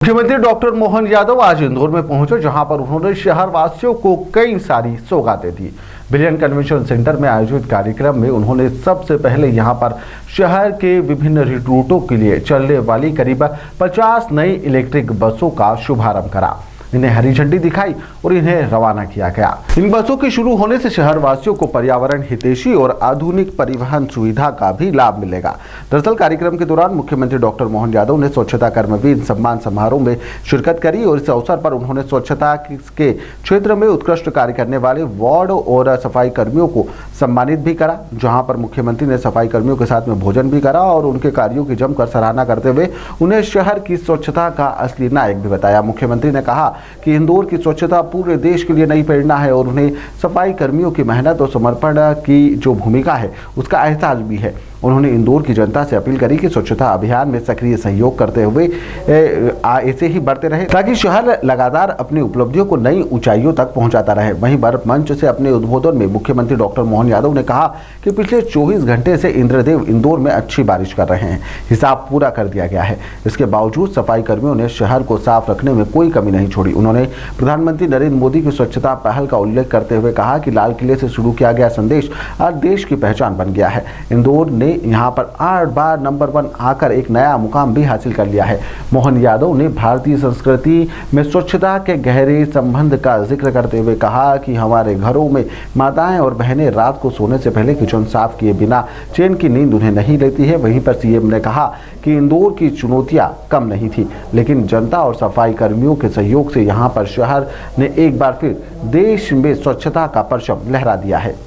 मुख्यमंत्री डॉक्टर मोहन यादव आज इंदौर में पहुंचे, जहां पर उन्होंने शहर वासियों को कई सारी सौगातें दी। बिलियन कन्वेंशन सेंटर में आयोजित कार्यक्रम में उन्होंने सबसे पहले यहां पर शहर के विभिन्न रूटों के लिए चलने वाली करीब 50 नई इलेक्ट्रिक बसों का शुभारंभ करा। इन्हें हरी झंडी दिखाई और इन्हें रवाना किया गया। इन बसों के शुरू होने से शहरवासियों को पर्यावरण हितैषी और आधुनिक परिवहन सुविधा का भी लाभ मिलेगा। दरअसल कार्यक्रम के दौरान मुख्यमंत्री डॉक्टर मोहन यादव ने स्वच्छता कर्मवीर सम्मान समारोह में शिरकत करी और इस अवसर पर उन्होंने स्वच्छता के क्षेत्र में उत्कृष्ट कार्य करने वाले वार्ड और सफाई कर्मियों को सम्मानित भी करा, जहां पर मुख्यमंत्री ने सफाई कर्मियों के साथ में भोजन भी करा और उनके कार्यों की जमकर सराहना करते हुए उन्हें शहर की स्वच्छता का असली नायक भी बताया। मुख्यमंत्री ने कहा कि इंदौर की स्वच्छता पूरे देश के लिए नई प्रेरणा है और उन्हें सफाई कर्मियों की मेहनत और समर्पण की जो भूमिका है उसका एहसास भी है। उन्होंने इंदौर की जनता से अपील करी कि स्वच्छता अभियान में सक्रिय सहयोग करते हुए ऐसे ही बढ़ते रहे, ताकि शहर लगातार अपनी उपलब्धियों को नई ऊंचाइयों तक पहुंचाता रहे। वहीं बर्फ मंच से अपने उद्बोधन में मुख्यमंत्री डॉक्टर मोहन यादव ने कहा कि पिछले 24 घंटे से इंद्रदेव इंदौर में अच्छी बारिश कर रहे हैं, हिसाब पूरा कर दिया गया है। इसके बावजूद सफाई कर्मियों ने शहर को साफ रखने में कोई कमी नहीं छोड़ी। उन्होंने प्रधानमंत्री नरेंद्र मोदी की स्वच्छता पहल का उल्लेख करते हुए कहा कि लाल किले से शुरू किया गया संदेश आज देश की पहचान बन गया है। इंदौर ने यहां पर 8 बार नंबर 1 आकर एक नया मुकाम भी हासिल कर लिया है। मोहन यादव ने भारतीय संस्कृति में स्वच्छता के गहरे संबंध का जिक्र करते हुए कहा कि हमारे घरों में माताएं और बहनें रात को सोने से पहले किचन साफ किए बिना चैन की नींद उन्हें नहीं लेती है। वहीं पर सीएम ने कहा कि इंदौर की चुनौतियां कम नहीं थी, लेकिन जनता और सफाई कर्मियों के सहयोग से यहां पर शहर ने एक बार फिर देश में स्वच्छता का परचम लहरा दिया है।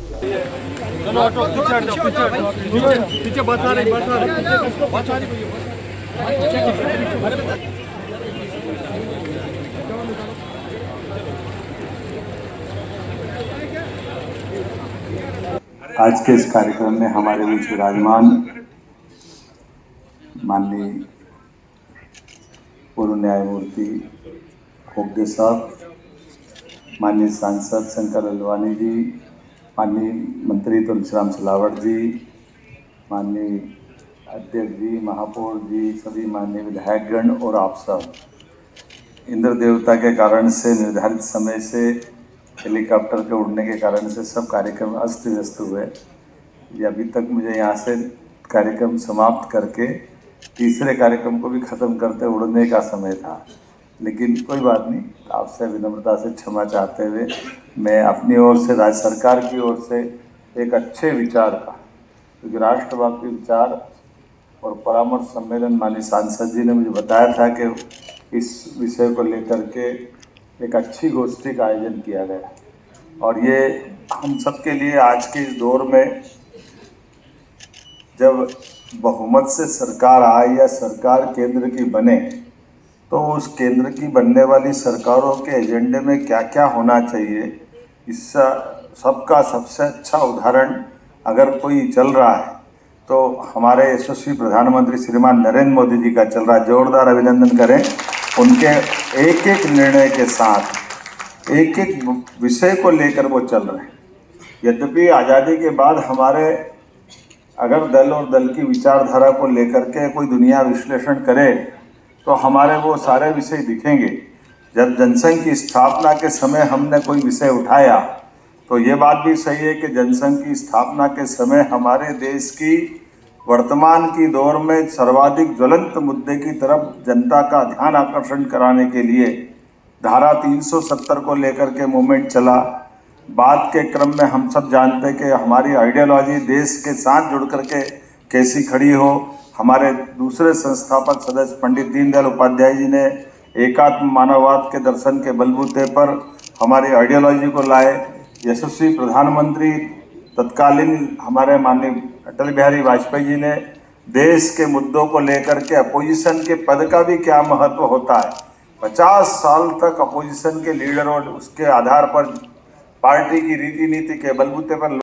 आज के इस कार्यक्रम में हमारे बीच विराजमान माननीय पूर्व न्यायमूर्ति खोगदे साहब, माननीय सांसद शंकर ललवानी जी, माननीय मंत्री तुलसीराम सिलावट जी, माननीय अध्यक्ष जी, महापौर जी, सभी माननीय विधायकगण और आप सब, इंद्र देवता के कारण से निर्धारित समय से हेलीकॉप्टर के उड़ने के कारण से सब कार्यक्रम अस्त व्यस्त हुए। ये अभी तक मुझे यहाँ से कार्यक्रम समाप्त करके तीसरे कार्यक्रम को भी ख़त्म करते उड़ने का समय था, लेकिन कोई बात नहीं, आपसे विनम्रता से क्षमा चाहते हुए मैं अपनी ओर से, राज्य सरकार की ओर से एक अच्छे विचार का, क्योंकि राष्ट्रव्यापी विचार और परामर्श सम्मेलन माननीय सांसद जी ने मुझे बताया था कि इस विषय को लेकर के एक अच्छी गोष्ठी का आयोजन किया गया और ये हम सब के लिए आज के इस दौर में जब बहुमत से सरकार आए या सरकार केंद्र की बने, तो उस केंद्र की बनने वाली सरकारों के एजेंडे में क्या क्या होना चाहिए, इस सबका सबसे अच्छा उदाहरण अगर कोई चल रहा है तो हमारे यशस्वी प्रधानमंत्री श्रीमान नरेंद्र मोदी जी का चल रहा है। जोरदार अभिनंदन करें उनके एक एक निर्णय के साथ, एक एक विषय को लेकर वो चल रहे हैं। यद्यपि आज़ादी के बाद हमारे अगर दल और दल की विचारधारा को लेकर के कोई दुनिया विश्लेषण करे तो हमारे वो सारे विषय दिखेंगे। जब जनसंघ की स्थापना के समय हमने कोई विषय उठाया तो ये बात भी सही है कि जनसंघ की स्थापना के समय हमारे देश की वर्तमान की दौर में सर्वाधिक ज्वलंत मुद्दे की तरफ जनता का ध्यान आकर्षण कराने के लिए धारा 370 को लेकर के मूवमेंट चला। बाद के क्रम में हम सब जानते हैं कि हमारी आइडियोलॉजी देश के साथ जुड़ करके कैसी खड़ी हो। हमारे दूसरे संस्थापक सदस्य पंडित दीनदयाल उपाध्याय जी ने एकात्म मानववाद के दर्शन के बलबूते पर हमारी आइडियोलॉजी को लाए। यशस्वी प्रधानमंत्री तत्कालीन हमारे माननीय अटल बिहारी वाजपेयी जी ने देश के मुद्दों को लेकर के अपोजिशन के पद का भी क्या महत्व होता है, 50 साल तक अपोजिशन के लीडर और उसके आधार पर पार्टी की रीति नीति के बलबूते पर